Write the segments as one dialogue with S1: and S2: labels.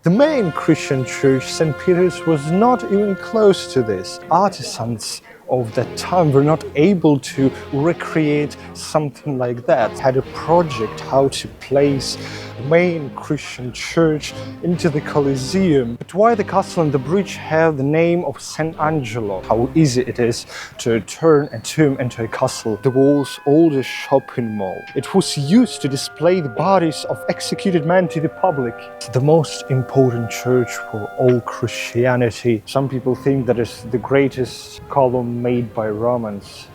S1: The main Christian church, St. Peter's, was not even close to this. Artisans of that time were not able to recreate something like that. Had a project how to place the main Christian church into the Colosseum. But why the castle and the bridge have the name of St. Angelo? How easy it is to turn a tomb into a castle. The world's oldest shopping mall. It was used to display the bodies of executed men to the public. It's the most important church for all Christianity. Some people think that it's the greatest column made by Romans.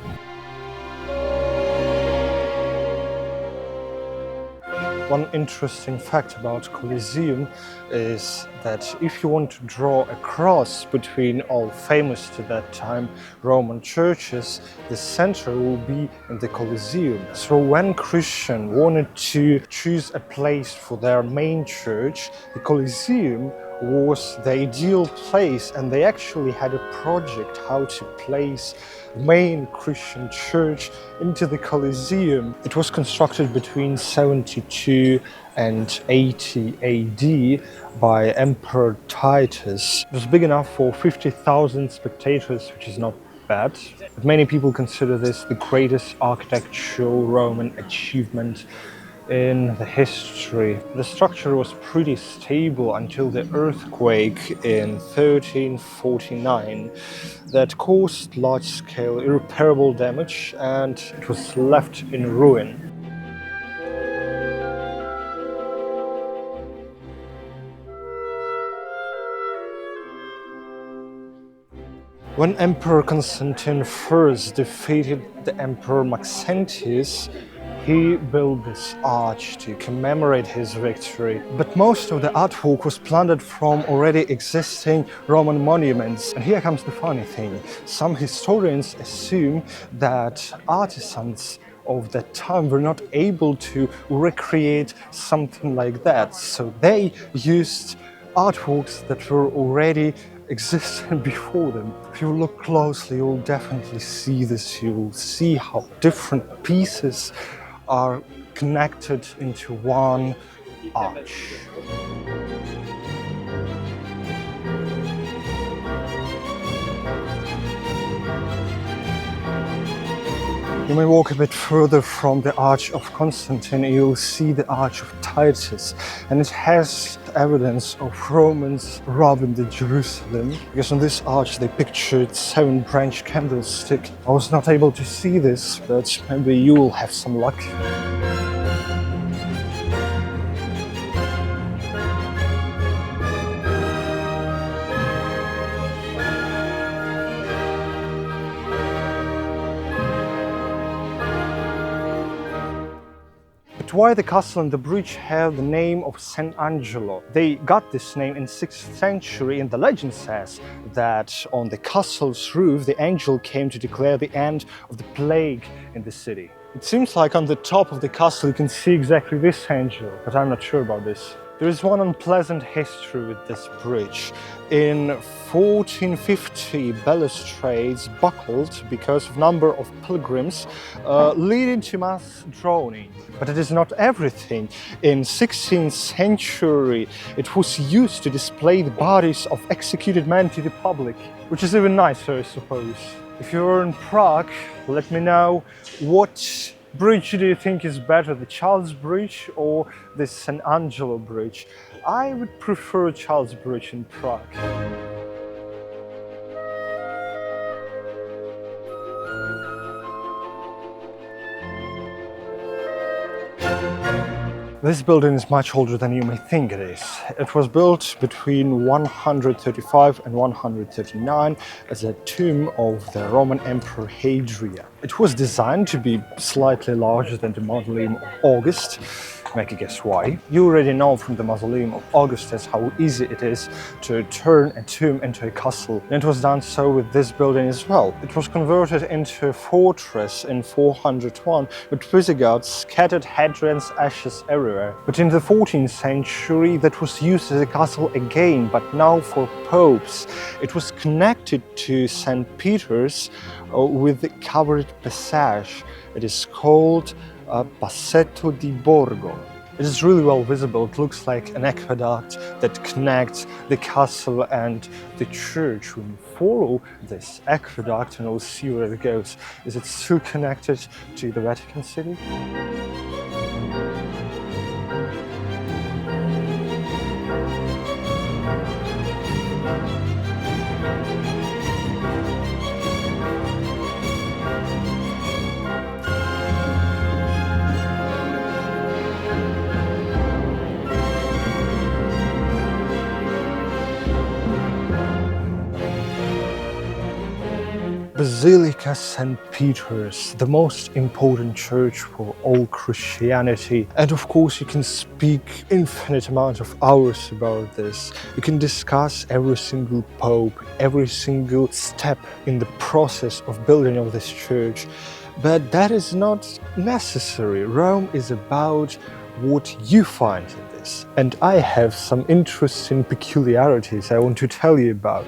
S1: One interesting fact about Colosseum is that if you want to draw a cross between all famous to that time Roman churches, the center will be in the Colosseum. So when Christians wanted to choose a place for their main church, the Colosseum was the ideal place, and they actually had a project how to place the main Christian church into the Colosseum. It was constructed between 72 and 80 AD by Emperor Titus. It was big enough for 50,000 spectators, which is not bad. But many people consider this the greatest architectural Roman achievement in the history. The structure was pretty stable until the earthquake in 1349 that caused large-scale irreparable damage, and it was left in ruin. When Emperor Constantine first defeated the Emperor Maxentius, he built this arch to commemorate his victory. But most of the artwork was plundered from already existing Roman monuments. And here comes the funny thing. Some historians assume that artisans of that time were not able to recreate something like that. So they used artworks that were already existed before them. If you look closely, you'll definitely see this. You'll see how different pieces are connected into one arch. You may walk a bit further from the Arch of Constantine, you'll see the Arch of Titus, and it has evidence of Romans robbing the Jerusalem, because on this arch they pictured 7 branch candlestick. I was not able to see this, but maybe you will have some luck. Why the castle and the bridge have the name of St. Angelo? They got this name in 6th century, and the legend says that on the castle's roof the angel came to declare the end of the plague in the city. It seems like on the top of the castle you can see exactly this angel, but I'm not sure about this. There is one unpleasant history with this bridge. In 1450, balustrades buckled because of number of pilgrims, leading to mass drowning. But it is not everything. In 16th century, it was used to display the bodies of executed men to the public, which is even nicer, I suppose. If you're in Prague, let me know what bridge do you think is better, the Charles Bridge or the St. Angelo Bridge? I would prefer Charles Bridge in Prague. This building is much older than you may think it is. It was built between 135 and 139 as a tomb of the Roman Emperor Hadrian. It was designed to be slightly larger than the Mausoleum of August. Make a guess why. You already know from the Mausoleum of Augustus how easy it is to turn a tomb into a castle. And it was done so with this building as well. It was converted into a fortress in 401, but Visigoths scattered Hadrian's ashes everywhere. But in the 14th century that was used as a castle again, but now for popes. It was connected to St. Peter's with the covered passage. It is called Passetto di Borgo. It is really well visible. It looks like an aqueduct that connects the castle and the church. When you follow this aqueduct, and we'll see where it goes, is it still connected to the Vatican City? Basilica St. Peter's, the most important church for all Christianity. And of course, you can speak infinite amount of hours about this. You can discuss every single pope, every single step in the process of building of this church. But that is not necessary. Rome is about what you find in this. And I have some interesting peculiarities I want to tell you about.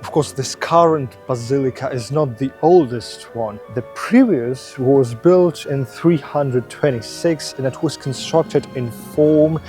S1: Of course, this current basilica is not the oldest one. The previous was built in 326 and it was constructed in form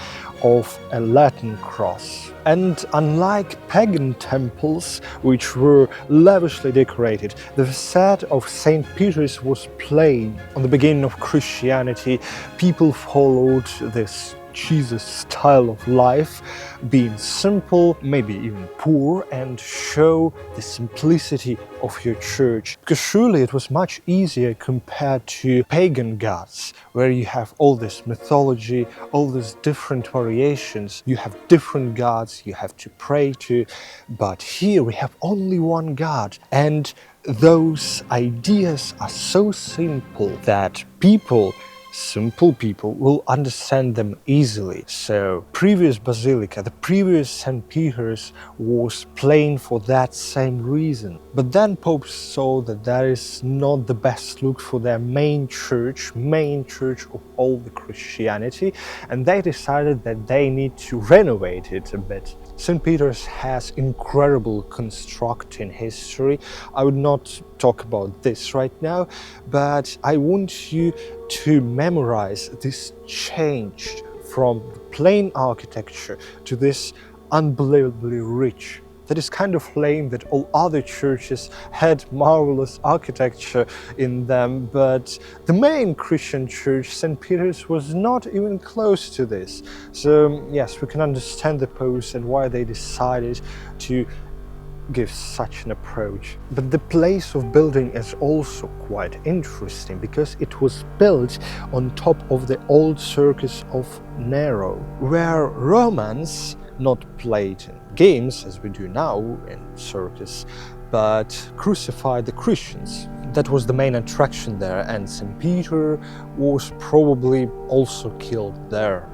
S1: of a Latin cross. And unlike pagan temples, which were lavishly decorated, the facade of St. Peter's was plain. On the beginning of Christianity, people followed this Jesus style of life, being simple, maybe even poor, and show the simplicity of your church. Because surely it was much easier compared to pagan gods, where you have all this mythology, all these different variations. You have different gods you have to pray to, but here we have only one God. And those ideas are so simple that simple people will understand them easily. So previous basilica, the previous St. Peter's, was plain for that same reason. But then popes saw that that is not the best look for their main church of all the Christianity, and they decided that they need to renovate it a bit. St. Peter's has incredible constructing history. I would not talk about this right now, but I want you to memorize this change from the plain architecture to this unbelievably rich. That is kind of lame that all other churches had marvelous architecture in them, but the main Christian church, St. Peter's, was not even close to this. So yes, we can understand the popes and why they decided to give such an approach. But the place of building is also quite interesting because it was built on top of the old circus of Nero, where Romans not played games as we do now in circus, but crucified the Christians. That was the main attraction there, and St. Peter was probably also killed there.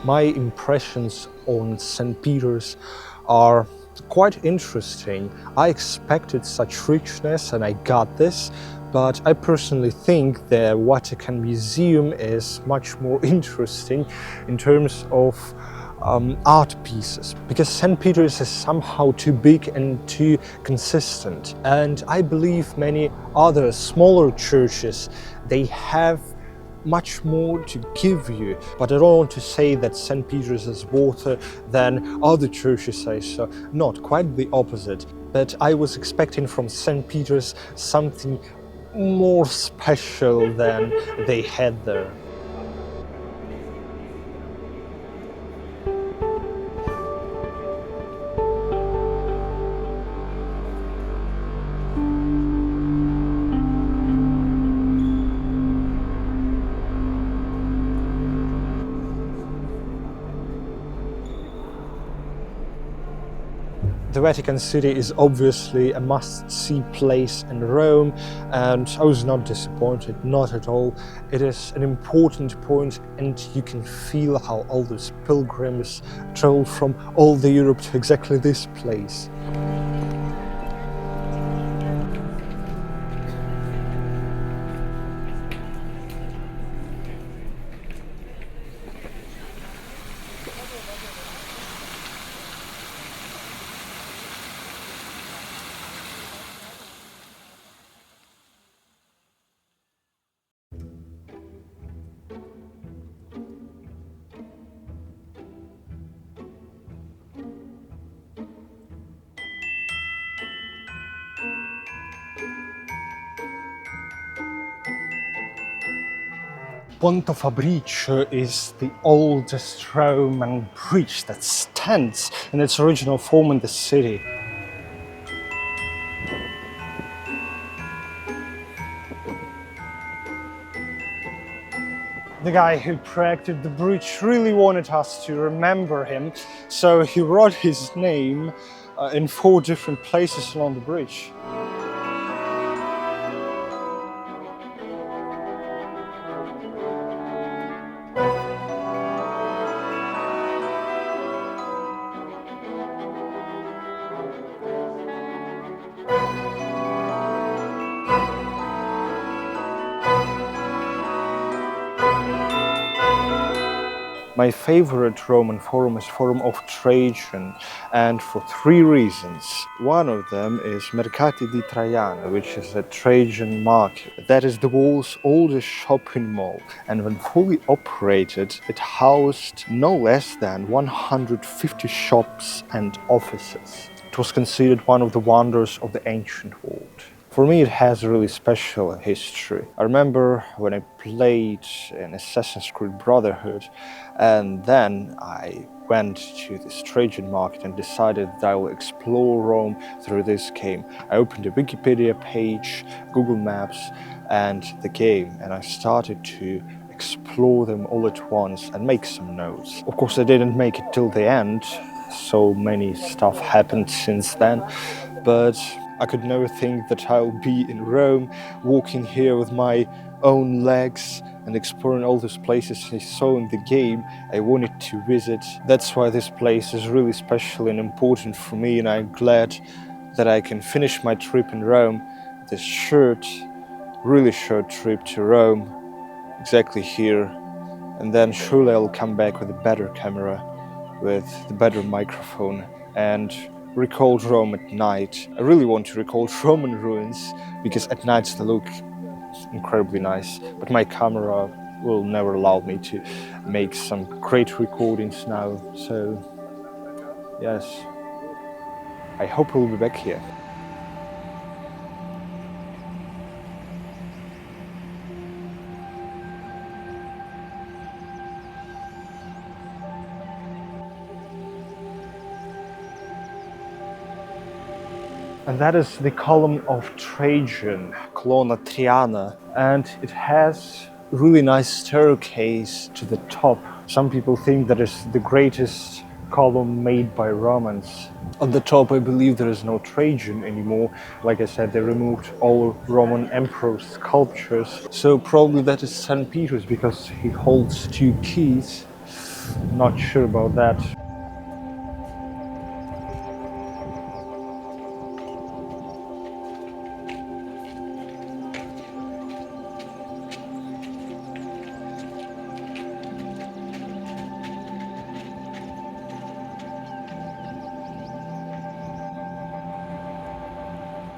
S1: My impressions on St. Peter's are quite interesting. I expected such richness and I got this, but I personally think the Vatican Museum is much more interesting in terms of art pieces, because St. Peter's is somehow too big and too consistent. And I believe many other smaller churches, they have much more to give you. But I don't want to say that St. Peter's is worse than other churches say so. Not quite the opposite. But I was expecting from St. Peter's something more special than they had there. The The Vatican City is obviously a must-see place in Rome, and I was not disappointed, not at all. It is an important point, and you can feel how all those pilgrims travel from all the Europe to exactly this place. Ponte Fabricio is the oldest Roman bridge that stands in its original form in the city. The guy who projected the bridge really wanted us to remember him, so he wrote his name in 4 different places along the bridge. My favorite Roman forum is Forum of Trajan, and for 3 reasons. One of them is Mercati di Traiano, which is a Trajan market. That is the world's oldest shopping mall, and when fully operated, it housed no less than 150 shops and offices. It was considered one of the wonders of the ancient world. For me, it has a really special history. I remember when I played in Assassin's Creed Brotherhood, and then I went to this Trajan market and decided that I will explore Rome through this game. I opened a Wikipedia page, Google Maps, and the game, and I started to explore them all at once and make some notes. Of course, I didn't make it till the end. So many stuff happened since then, but I could never think that I'll be in Rome, walking here with my own legs and exploring all those places I saw in the game I wanted to visit. That's why this place is really special and important for me, and I'm glad that I can finish my trip in Rome, this really short trip to Rome, exactly here, and then surely I'll come back with a better camera, with the better microphone, and recall Rome at night. I really want to recall Roman ruins because at night they look incredibly nice, but my camera will never allow me to make some great recordings now. So yes, I hope we'll be back here. And that is the column of Trajan, Colonna Triana, and it has a really nice staircase to the top. Some people think that it's the greatest column made by Romans. On the top, I believe there is no Trajan anymore. Like I said, they removed all Roman emperor sculptures. So probably that is St. Peter's because he holds 2 keys. Not sure about that.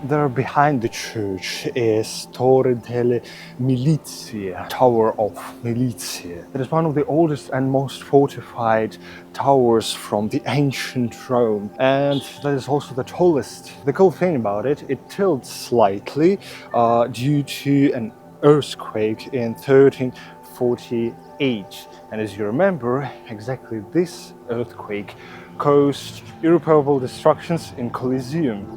S1: There behind the church is Torre delle Milizie, Tower of Milizie. It is one of the oldest and most fortified towers from the ancient Rome, and that is also the tallest. The cool thing about it, it tilts slightly due to an earthquake in 1348. And as you remember, exactly this earthquake caused irreparable destructions in Colosseum.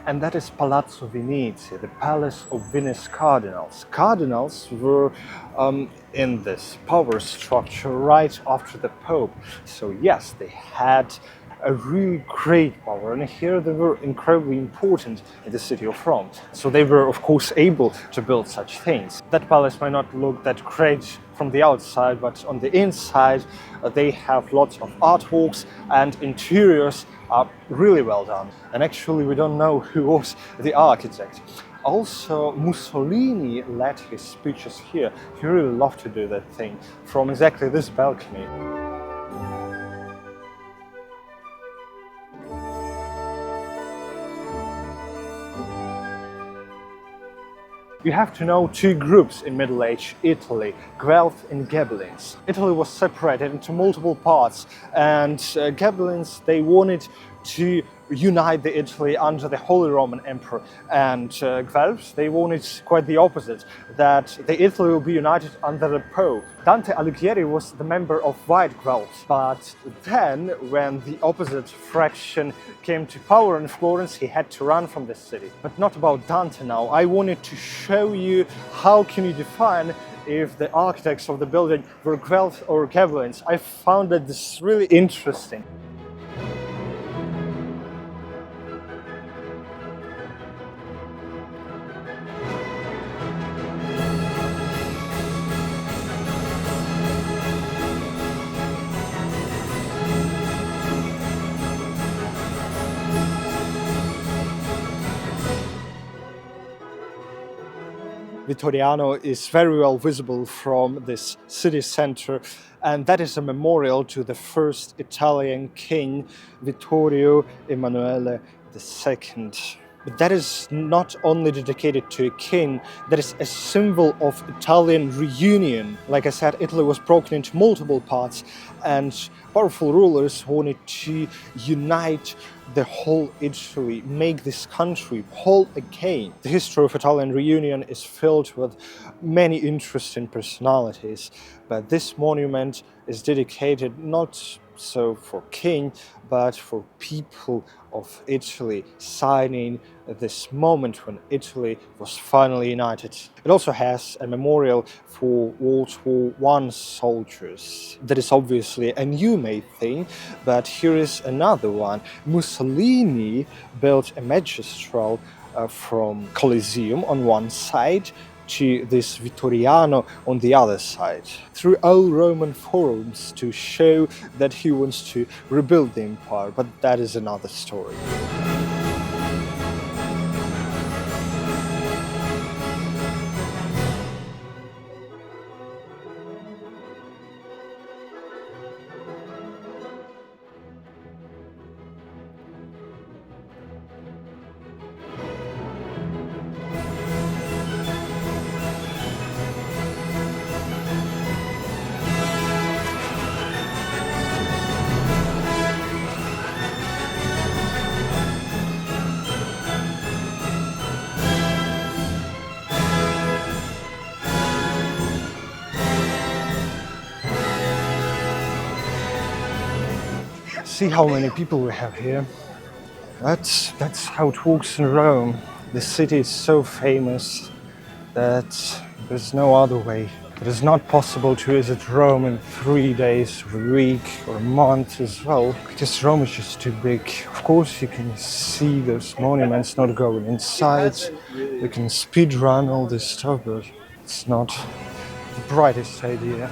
S1: and that is Palazzo Venezia, the Palace of Venice Cardinals. Cardinals were in this power structure right after the Pope. So yes, they had a really great power, and here they were incredibly important in the city of Rome. So they were, of course, able to build such things. That palace might not look that great from the outside, but on the inside they have lots of artworks, and interiors are really well done. And actually we don't know who was the architect. Also, Mussolini led his speeches here. He really loved to do that thing from exactly this balcony. You have to know two groups in Middle Age Italy, Guelph and Ghibellines. Italy was separated into multiple parts, and Ghibellines, they wanted to unite the Italy under the Holy Roman Emperor, and Guelphs, they wanted quite the opposite, that the Italy will be united under the Pope. Dante Alighieri was the member of White Guelphs, but then when the opposite fraction came to power in Florence, he had to run from the city. But not about Dante now. I wanted to show you how can you define if the architects of the building were Guelphs or Ghibellines. I found that this is really interesting. Vittoriano is very well visible from this city center, and that is a memorial to the first Italian king, Vittorio Emanuele II. But that is not only dedicated to a king, that is a symbol of Italian reunion. Like I said, Italy was broken into multiple parts, and powerful rulers wanted to unite the whole Italy, make this country whole again. The history of Italian reunion is filled with many interesting personalities, but this monument is dedicated not so for king, but for people of Italy, signing this moment when Italy was finally united. It also has a memorial for World War I soldiers. That is obviously a new made thing, but here is another one. Mussolini built a magistral from Colosseum on one side to this Vittoriano on the other side, through all Roman forums to show that he wants to rebuild the empire, but that is another story. See how many people we have here. That's how it works in Rome. The city is so famous that there's no other way. It is not possible to visit Rome in 3 days, a week, or a month as well, because Rome is just too big. Of course, you can see those monuments, not going inside. You can speed run all this stuff, but it's not the brightest idea.